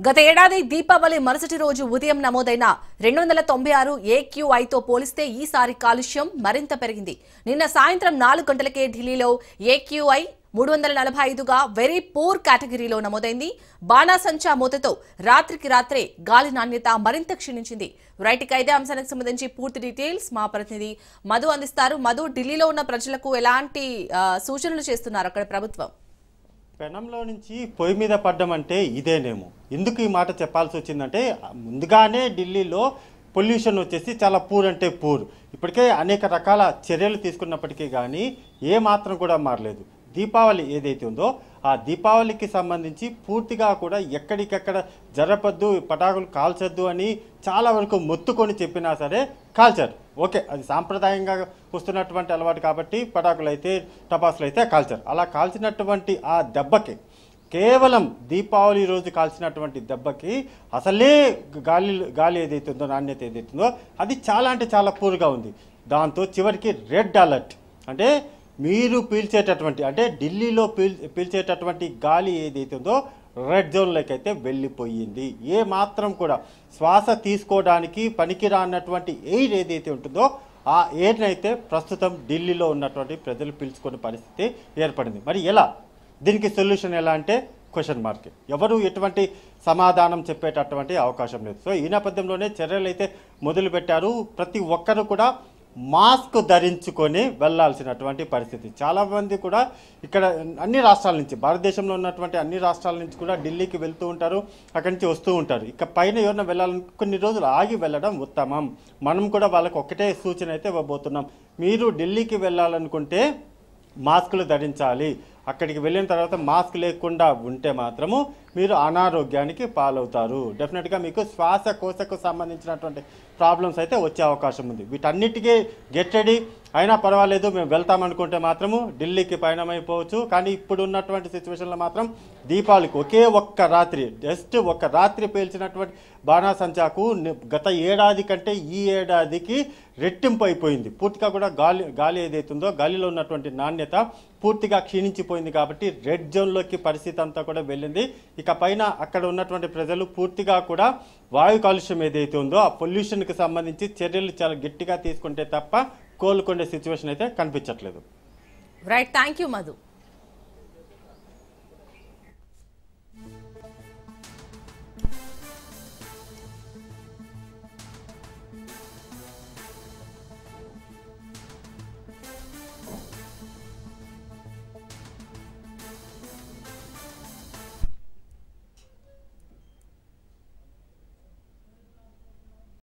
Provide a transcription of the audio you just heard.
గత ఏడాది దీపావళి మరుసటి రోజు ఉదయం నమోదైన 296 ఏక్యూఐతో పోలిస్తే ఈసారి కాలుష్యం మరింత పెరిగింది. నిన్న సాయంత్రం 4 గంటలకే ఢిల్లీలో ఏక్యూఐ 345గా వెరీ పూర్ కేటగిరీలో నమోదైంది. బాణాసంచా మూతతో రాత్రికి రాత్రే గాలి నాణ్యత మరింత క్షీణించింది. రైట్ ఇదే అంశానికి సంబంధించి పూర్తి డీటెయిల్స్ మా ప్రతినిధి మధు అందిస్తారు. మధు, ఢిల్లీలో ఉన్న ప్రజలకు ఎలాంటి సూచనలు చేస్తున్నారు అక్కడ ప్రభుత్వం? పెనంలో నుంచి పొయ్యి మీద పడ్డం అంటే ఇదేనేమో. ఎందుకు ఈ మాట చెప్పాల్సి వచ్చిందంటే ముందుగానే ఢిల్లీలో పొల్యూషన్ వచ్చేసి చాలా పూర్ అంటే పూర్. ఇప్పటికే అనేక రకాల చర్యలు తీసుకున్నప్పటికీ కానీ ఏ మాత్రం కూడా మారలేదు. దీపావళి ఏదైతే ఉందో ఆ దీపావళికి సంబంధించి పూర్తిగా కూడా ఎక్కడికెక్కడ జరపద్దు, పటాకులు కాల్చొద్దు అని చాలా వరకు మొత్తుకొని చెప్పినా సరే కాల్చారు. ఓకే, అది సాంప్రదాయంగా వస్తున్నటువంటి అలవాటు కాబట్టి పటాకులు అయితే టపాసులు అయితే కాల్చారు. అలా కాల్చినటువంటి ఆ దెబ్బకి, కేవలం దీపావళి రోజు కాల్చినటువంటి దెబ్బకి అసలే గాలి ఏదైతే ఉందో, నాణ్యత ఏదైతే ఉందో అది చాలా అంటే చాలా పూర్గా ఉంది. దాంతో చివరికి రెడ్ అలర్ట్, అంటే మీరు పీల్చేటటువంటి, అంటే ఢిల్లీలో పీల్చేటటువంటి గాలి ఏదైతే ఉందో రెడ్ జోన్లోకి అయితే వెళ్ళిపోయింది. ఏ మాత్రం కూడా శ్వాస తీసుకోవడానికి పనికిరానటువంటి ఎయిర్ ఏదైతే ఉంటుందో ఆ ఎయిర్ని అయితే ప్రస్తుతం ఢిల్లీలో ఉన్నటువంటి ప్రజలు పీల్చుకునే పరిస్థితి ఏర్పడింది. మరి ఎలా, దీనికి సొల్యూషన్ ఎలా అంటే క్వశ్చన్ మార్క్. ఎవరు ఎటువంటి సమాధానం చెప్పేటటువంటి అవకాశం లేదు. సో ఈ నేపథ్యంలోనే చర్యలు అయితే మొదలుపెట్టారు. ప్రతి ఒక్కరు కూడా మాస్క్ ధరించుకొని వెళ్లాల్సినటువంటి పరిస్థితి. చాలామంది కూడా ఇక్కడ అన్ని రాష్ట్రాల నుంచి, భారతదేశంలో ఉన్నటువంటి అన్ని రాష్ట్రాల నుంచి కూడా ఢిల్లీకి వెళ్తూ ఉంటారు, అక్కడి నుంచి వస్తూ ఉంటారు. ఇక పైన ఎవరైనా వెళ్ళాలని కొన్ని రోజులు ఆగి వెళ్ళడం ఉత్తమం. మనం కూడా వాళ్ళకి ఒకటే సూచన అయితే ఇవ్వబోతున్నాం. మీరు ఢిల్లీకి వెళ్ళాలనుకుంటే మాస్కులు ధరించాలి. అక్కడికి వెళ్ళిన తర్వాత మాస్క్ లేకుండా ఉంటే మాత్రము మీరు అనారోగ్యానికి పాలవుతారు. డెఫినెట్గా మీకు శ్వాసకోశకు సంబంధించినటువంటి ప్రాబ్లమ్స్ అయితే వచ్చే అవకాశం ఉంది. వీటన్నిటికీ గెట్ రెడీ. అయినా పర్వాలేదు, మేము వెళ్తామనుకుంటే మాత్రము ఢిల్లీకి పయనమైపోవచ్చు. కానీ ఇప్పుడు ఉన్నటువంటి సిచ్యువేషన్లో మాత్రం దీపావళికి ఒకే ఒక్క రాత్రి, జస్ట్ ఒక రాత్రి పేల్చినటువంటి బాణాసంచాకు గత ఏడాది కంటే ఈ ఏడాదికి రెట్టింపు అయిపోయింది. పూర్తిగా కూడా గాలి ఏదైతుందో గాలిలో ఉన్నటువంటి నాణ్యత పూర్తిగా క్షీణించిపోయింది. కాబట్టి రెడ్ జోన్లోకి పరిస్థితి అంతా కూడా వెళ్ళింది. ఇక పైన అక్కడ ఉన్నటువంటి ప్రజలు పూర్తిగా కూడా వాయు కాలుష్యం ఏదైతే ఉందో ఆ పొల్యూషన్కి సంబంధించి చర్యలు చాలా గట్టిగా తీసుకుంటే తప్ప కోలుకునే సిచ్యువేషన్ అయితే కనిపించట్లేదు. Right, thank you Madhu.